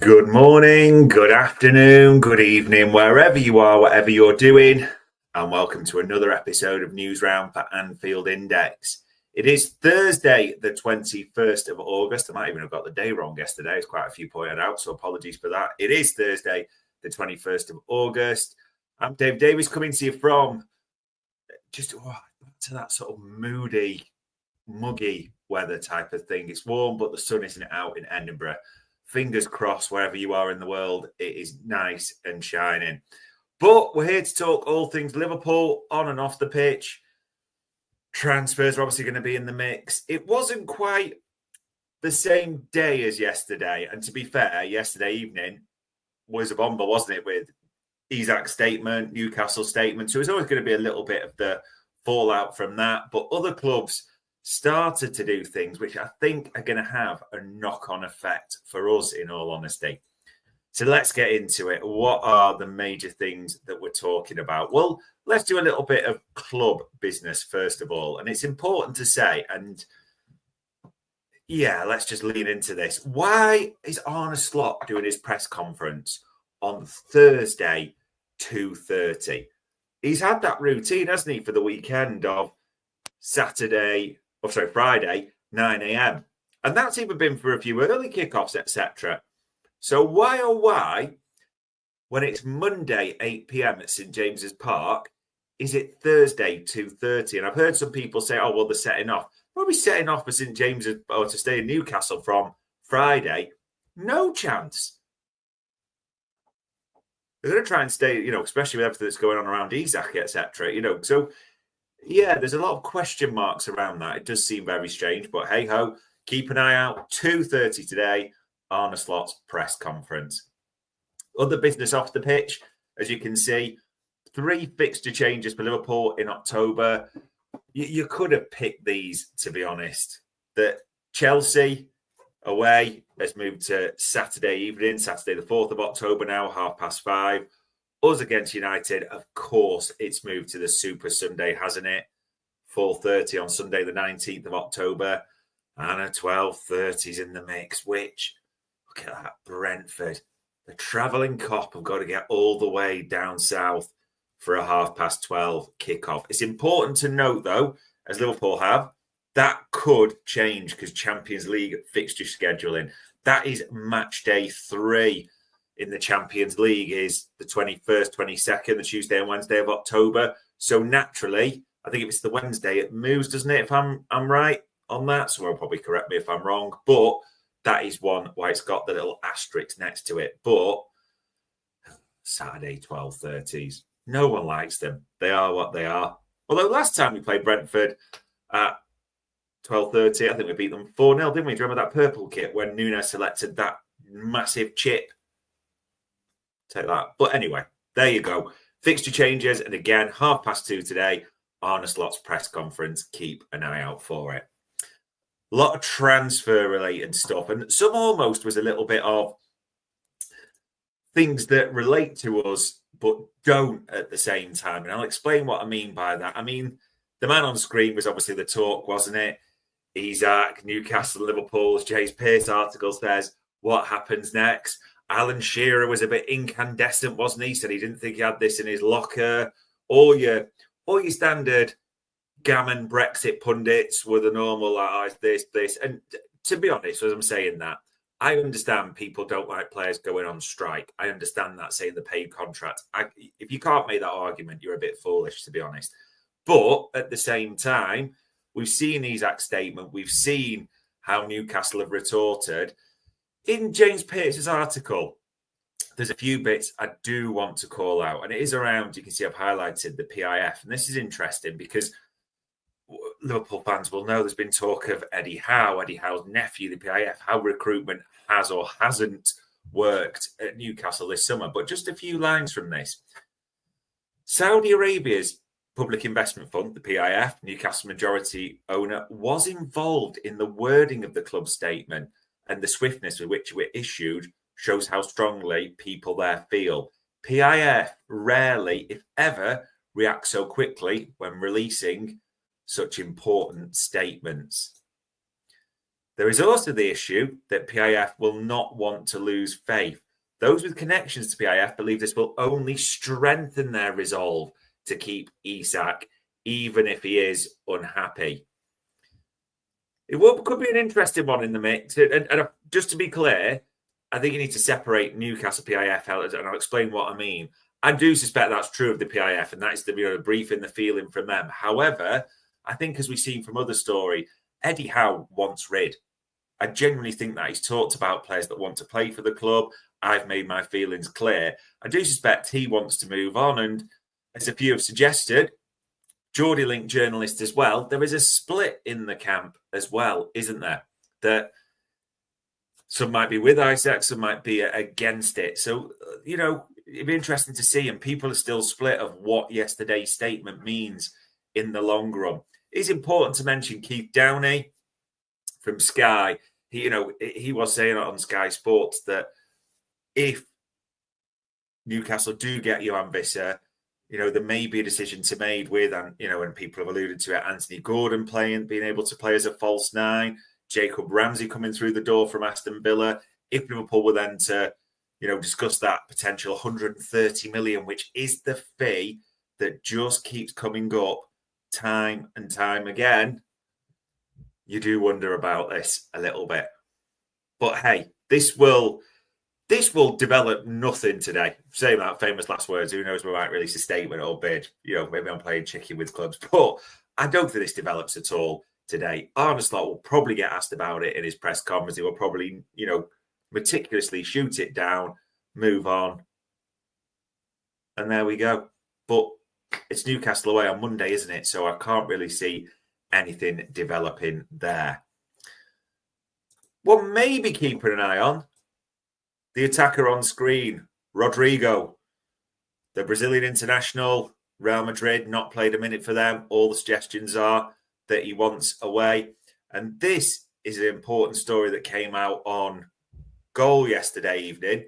Good morning, good afternoon, good evening, wherever you are, whatever you're doing, and welcome to another episode of Newsround for Anfield Index. It is Thursday, the 21st of August. I might even have got the day wrong yesterday. It's quite a few pointed out, so apologies for that. It is Thursday, the 21st of August. I'm Dave Davies coming to you from just to that sort of moody, muggy weather type of thing. It's warm, but the sun isn't out in Edinburgh. Fingers crossed, wherever you are in the world, it is nice and shining. But we're here to talk all things Liverpool on and off the pitch. Transfers are obviously going to be in the mix. It wasn't quite the same day as yesterday. And to be fair, yesterday evening was a bomber, wasn't it? With Isak's statement, Newcastle statement. So it's always going to be a little bit of the fallout from that. But other clubs started to do things which I think are going to have a knock-on effect for us, in all honesty. So let's get into it. What are the major things that we're talking about? Well, let's do a little bit of club business first of all. And it's important to say, and yeah, let's just lean into this. Why is Arne Slot doing his press conference on Thursday, 2:30? He's had that routine, hasn't he, for the weekend of Friday, 9 a.m. And that's even been for a few early kickoffs, etc. So why, when it's Monday, 8 p.m. at St. James's Park, is it Thursday, 2:30? And I've heard some people say, oh, well, they're setting off. Probably setting off for St. James's or to stay in Newcastle from Friday. No chance. They're going to try and stay, especially with everything that's going on around Isak, etc. So yeah, there's a lot of question marks around that. It does seem very strange, but hey ho, keep an eye out. 2:30 today, Arne Slot's press conference. Other business off the pitch, as you can see, 3 fixture changes for Liverpool in October. You could have picked these, to be honest. That Chelsea away has moved to Saturday evening, Saturday the 4th of October now, 5:30. Us against United, of course, it's moved to the Super Sunday, hasn't it? 4:30 on Sunday, the 19th of October. And a 12:30 is in the mix, which, look at that, Brentford. The travelling cop have got to get all the way down south for a 12:30 kickoff. It's important to note, though, as Liverpool have, that could change because Champions League fixture scheduling. That is match day 3. In the Champions League is the 21st, 22nd, the Tuesday and Wednesday of October. So naturally, I think if it's the Wednesday, it moves, doesn't it? If I'm right on that, someone will probably correct me if I'm wrong. But that is one why it's got the little asterisk next to it. But Saturday 12:30s, no one likes them. They are what they are. Although last time we played Brentford at 12:30, I think we beat them 4-0, didn't we? Do you remember that purple kit when Nunes selected that massive chip? Take that. But anyway, there you go. Fixture changes. And again, 2:30 today, Arne Slot's press conference. Keep an eye out for it. A lot of transfer related stuff. And some almost was a little bit of things that relate to us, but don't at the same time. And I'll explain what I mean by that. I mean, the man on screen was obviously the talk, wasn't it? Isak, Newcastle, Liverpool. As James Pearce article says, what happens next? Alan Shearer was a bit incandescent, wasn't he? Said he didn't think he had this in his locker. All your standard gammon Brexit pundits were the normal, this. And to be honest, as I'm saying that, I understand people don't like players going on strike. I understand that, saying the paid contract. If you can't make that argument, you're a bit foolish, to be honest. But at the same time, we've seen Isak's statement. We've seen how Newcastle have retorted. In James Pearce's article, there's a few bits I do want to call out, and it is around, you can see I've highlighted the PIF, and this is interesting because Liverpool fans will know there's been talk of Eddie Howe's nephew, the PIF, how recruitment has or hasn't worked at Newcastle this summer. But just a few lines from this. Saudi Arabia's Public Investment Fund, the PIF, Newcastle majority owner, was involved in the wording of the club statement, and the swiftness with which it were issued shows how strongly people there feel. PIF rarely, if ever, react so quickly when releasing such important statements. There is also the issue that PIF will not want to lose faith. Those with connections to PIF believe this will only strengthen their resolve to keep Isak, even if he is unhappy. It could be an interesting one in the mix. And just to be clear, I think you need to separate Newcastle PIF out, and I'll explain what I mean. I do suspect that's true of the PIF, and that's the briefing, the feeling from them. However, I think as we've seen from other story, Eddie Howe wants rid. I genuinely think that he's talked about players that want to play for the club. I've made my feelings clear. I do suspect he wants to move on. And as a few have suggested, Geordie Link journalist as well, there is a split in the camp as well, isn't there? That some might be with Isak, some might be against it. So, it'd be interesting to see. And people are still split of what yesterday's statement means in the long run. It's important to mention Keith Downey from Sky. He was saying on Sky Sports that if Newcastle do get Johan Wissa, there may be a decision to made with, and and people have alluded to it, Anthony Gordon being able to play as a false nine, Jacob Ramsey coming through the door from Aston Villa. If Liverpool were then to, discuss that potential 130 million, which is the fee that just keeps coming up time and time again, you do wonder about this a little bit. But hey, this will develop nothing today. Saying that famous last words, who knows, we might release a statement or bid. Maybe I'm playing chicken with clubs. But I don't think this develops at all today. Arne Slot will probably get asked about it in his press conference. He will probably, meticulously shoot it down, move on. And there we go. But it's Newcastle away on Monday, isn't it? So I can't really see anything developing there. What maybe keeping an eye on, the attacker on screen, Rodrigo, the Brazilian international, Real Madrid, not played a minute for them. All the suggestions are that he wants away. And this is an important story that came out on Goal yesterday evening.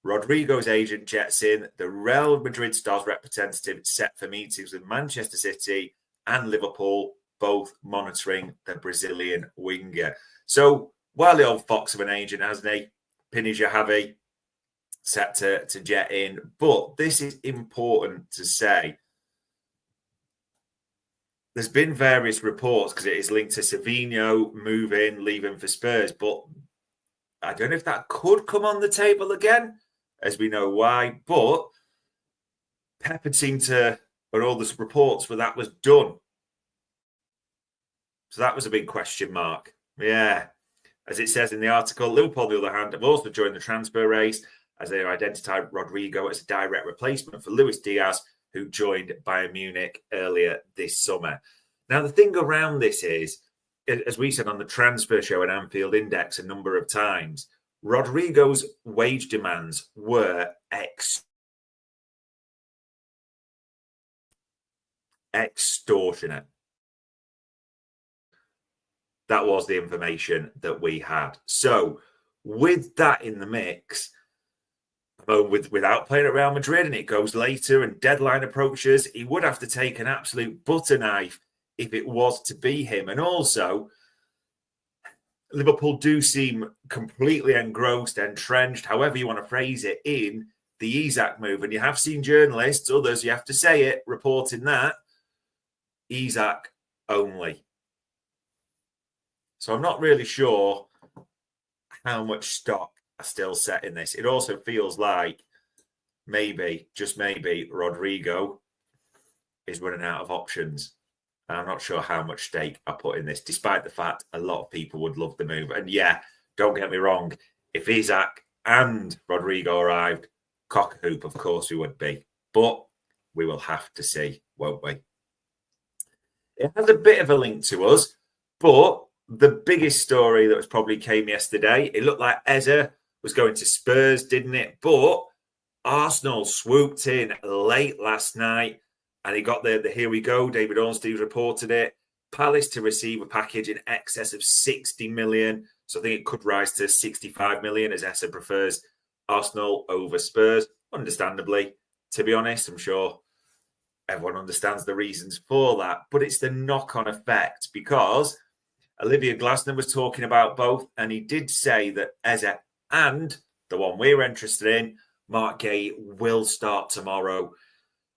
Rodrigo's agent jets in. The Real Madrid Stars representative set for meetings with Manchester City and Liverpool, both monitoring the Brazilian winger. So, while the old fox of an agent, hasn't he? Pinija Javi set to jet in. But this is important to say. There's been various reports because it is linked to Savinho moving, leaving for Spurs. But I don't know if that could come on the table again, as we know why. But Pep had seemed to, but all the reports where that was done. So that was a big question mark. Yeah. As it says in the article, Liverpool, on the other hand, have also joined the transfer race as they identified Rodrigo as a direct replacement for Luis Diaz, who joined Bayern Munich earlier this summer. Now, the thing around this is, as we said on the transfer show at Anfield Index a number of times, Rodrigo's wage demands were extortionate. That was the information that we had. So, with that in the mix, without playing at Real Madrid, and it goes later and deadline approaches, he would have to take an absolute butter knife if it was to be him. And also, Liverpool do seem completely engrossed, entrenched, however you want to phrase it, in the Isak move. And you have seen journalists, others, you have to say it, reporting that Isak only. So I'm not really sure how much stock I still set in this. It also feels like maybe, just maybe, Rodrigo is running out of options. And I'm not sure how much stake I put in this, despite the fact a lot of people would love the move. And yeah, don't get me wrong. If Isak and Rodrigo arrived, cock-a-hoop, of course we would be. But we will have to see, won't we? It has a bit of a link to us, but the biggest story that was probably came yesterday, it looked like Eze was going to Spurs, didn't it? But Arsenal swooped in late last night and he got the here we go. David Ornstein reported it. Palace to receive a package in excess of 60 million. So I think it could rise to 65 million as Eze prefers Arsenal over Spurs. Understandably, to be honest, I'm sure everyone understands the reasons for that. But it's the knock-on effect because Olivier Glasner was talking about both, and he did say that Eze and the one we're interested in, Mark Guehi, will start tomorrow,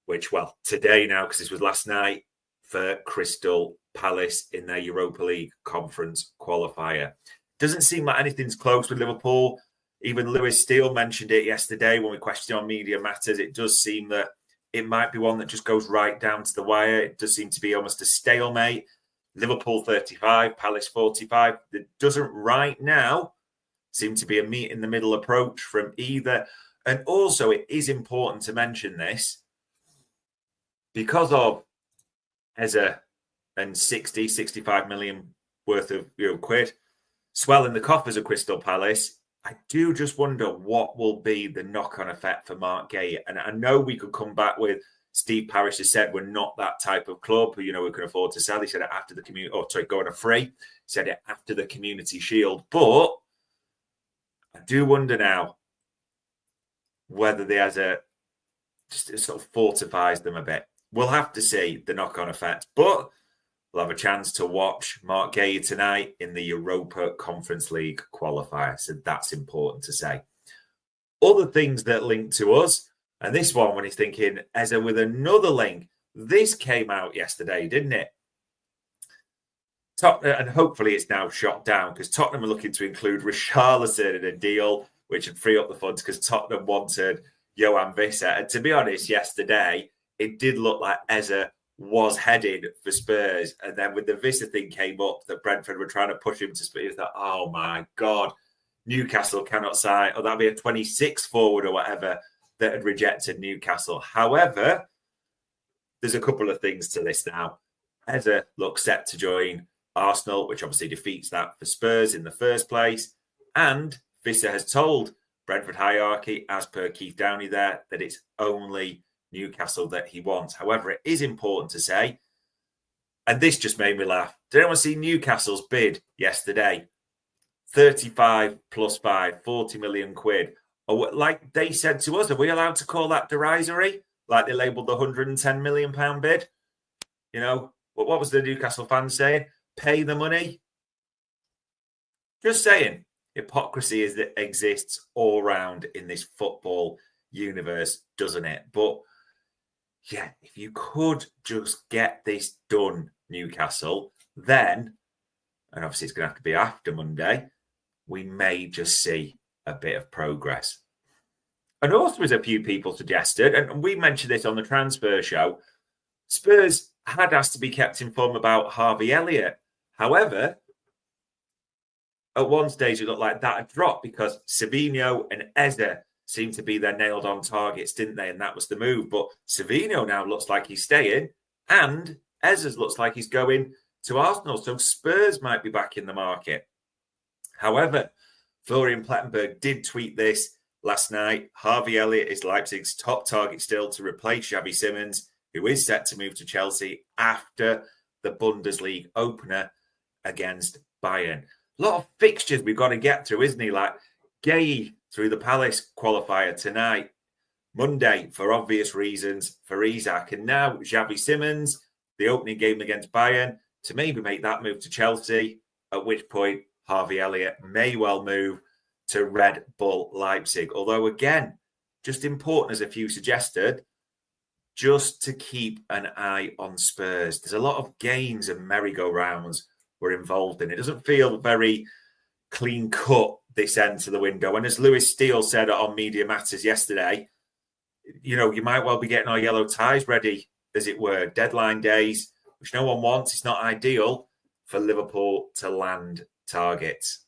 which, well, today now, because this was last night, for Crystal Palace in their Europa League conference qualifier. Doesn't seem like anything's close with Liverpool. Even Lewis Steele mentioned it yesterday when we questioned on Media Matters. It does seem that it might be one that just goes right down to the wire. It does seem to be almost a stalemate. Liverpool 35, Palace 45. It doesn't right now seem to be a meet in the middle approach from either. And also, it is important to mention this because of Eze and 60, 65 million worth of quid swelling the coffers of Crystal Palace. I do just wonder what will be the knock-on effect for Mark Guehi. And I know we could come back with Steve Parish has said we're not that type of club who, we can afford to sell. He said it after the go on a free. He said it after the Community Shield. But I do wonder now whether there just sort of fortifies them a bit. We'll have to see the knock-on effect. But we'll have a chance to watch Mark Guehi tonight in the Europa Conference League qualifier. So that's important to say. Other things that link to us, and this one when he's thinking, Eze with another link, this came out yesterday, didn't it? Tottenham, and hopefully it's now shot down because Tottenham are looking to include Richarlison in a deal which would free up the funds because Tottenham wanted Johan Wissa. And to be honest, yesterday, it did look like Eze was headed for Spurs. And then when the Wissa thing came up that Brentford were trying to push him to Spurs, thought, oh my God, Newcastle cannot sign, or that'd be a 26 forward or whatever that had rejected Newcastle. However, there's a couple of things to this now. Eze looks set to join Arsenal, which obviously defeats that for Spurs in the first place. And Wissa has told Brentford hierarchy, as per Keith Downey there, that it's only Newcastle that he wants. However, it is important to say, and this just made me laugh. Did anyone see Newcastle's bid yesterday? 35 plus 5, 40 million quid. Or like they said to us, are we allowed to call that derisory? Like they labelled the £110 million bid? What was the Newcastle fans saying? Pay the money. Just saying, hypocrisy exists all round in this football universe, doesn't it? But yeah, if you could just get this done, Newcastle, then, and obviously it's going to have to be after Monday, we may just see a bit of progress. And also, as a few people suggested, and we mentioned this on the transfer show, Spurs had asked to be kept informed about Harvey Elliott. However, at one stage it looked like that had dropped because Savinho and Eze seemed to be their nailed-on targets, didn't they? And that was the move. But Savinho now looks like he's staying, and Eze looks like he's going to Arsenal. So Spurs might be back in the market. However, Florian Plettenberg did tweet this last night. Harvey Elliott is Leipzig's top target still to replace Xavi Simons, who is set to move to Chelsea after the Bundesliga opener against Bayern. A lot of fixtures we've got to get through, isn't he? Like Guehi through the Palace qualifier tonight, Monday, for obvious reasons, for Isak. And now Xavi Simons, the opening game against Bayern, to maybe make that move to Chelsea, at which point Harvey Elliott may well move to Red Bull Leipzig. Although, again, just important, as a few suggested, just to keep an eye on Spurs. There's a lot of games and merry-go-rounds we're involved in. It doesn't feel very clean-cut, this end to the window. And as Lewis Steele said on Media Matters yesterday, you might well be getting our yellow ties ready, as it were. Deadline days, which no one wants. It's not ideal for Liverpool to land targets.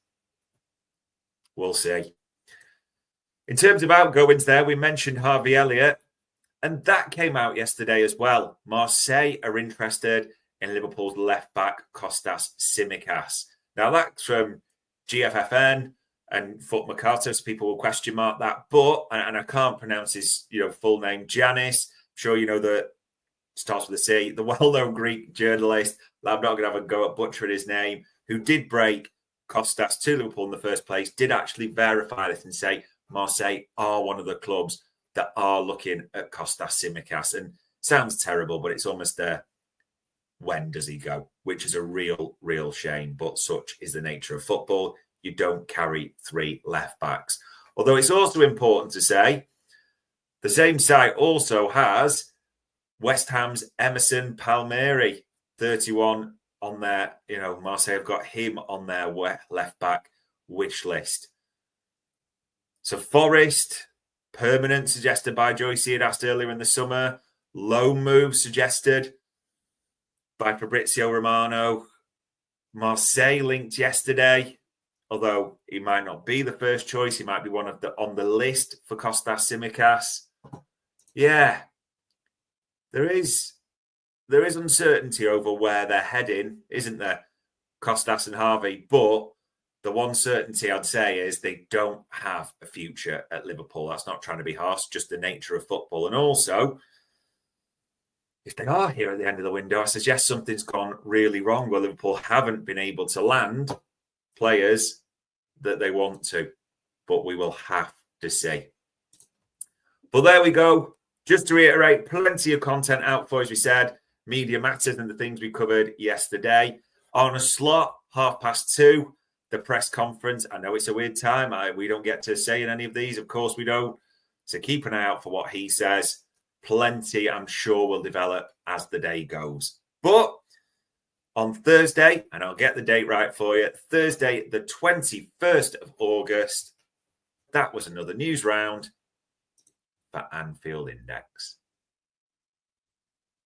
We'll see. In terms of outgoings there, we mentioned Harvey Elliott, and that came out yesterday as well. Marseille are interested in Liverpool's left-back Kostas Tsimikas. Now, that's from GFFN and Foot Mercato, so people will question mark that. But, and I can't pronounce his full name, Giannis, I'm sure you know that starts with a C, the well-known Greek journalist, I'm not going to have a go at butchering his name, who did break Kostas to Liverpool in the first place, did actually verify this and say Marseille are one of the clubs that are looking at Kostas Tsimikas. And sounds terrible, but it's almost when does he go, which is a real shame. But such is the nature of football. You don't carry 3 left backs. Although it's also important to say, the same site also has West Ham's Emerson Palmieri, 31 on their, Marseille have got him on their left back wish list. So Forest, permanent suggested by Joyce, had asked earlier in the summer. Loan move suggested by Fabrizio Romano. Marseille linked yesterday, although he might not be the first choice. He might be one of the on the list for Kostas Tsimikas. Yeah, there is uncertainty over where they're heading, isn't there, Kostas and Harvey? But the one certainty I'd say is they don't have a future at Liverpool. That's not trying to be harsh, just the nature of football. And also, if they are here at the end of the window, I suggest something's gone really wrong where Liverpool haven't been able to land players that they want to. But we will have to see. But there we go. Just to reiterate, plenty of content out for, as we said, media matters and the things we covered yesterday. On a slot, 2:30, the press conference. I know it's a weird time. We don't get to say in any of these. Of course we don't. So keep an eye out for what he says. Plenty, I'm sure, will develop as the day goes. But on Thursday, and I'll get the date right for you, Thursday, the 21st of August, that was another news round for Anfield Index.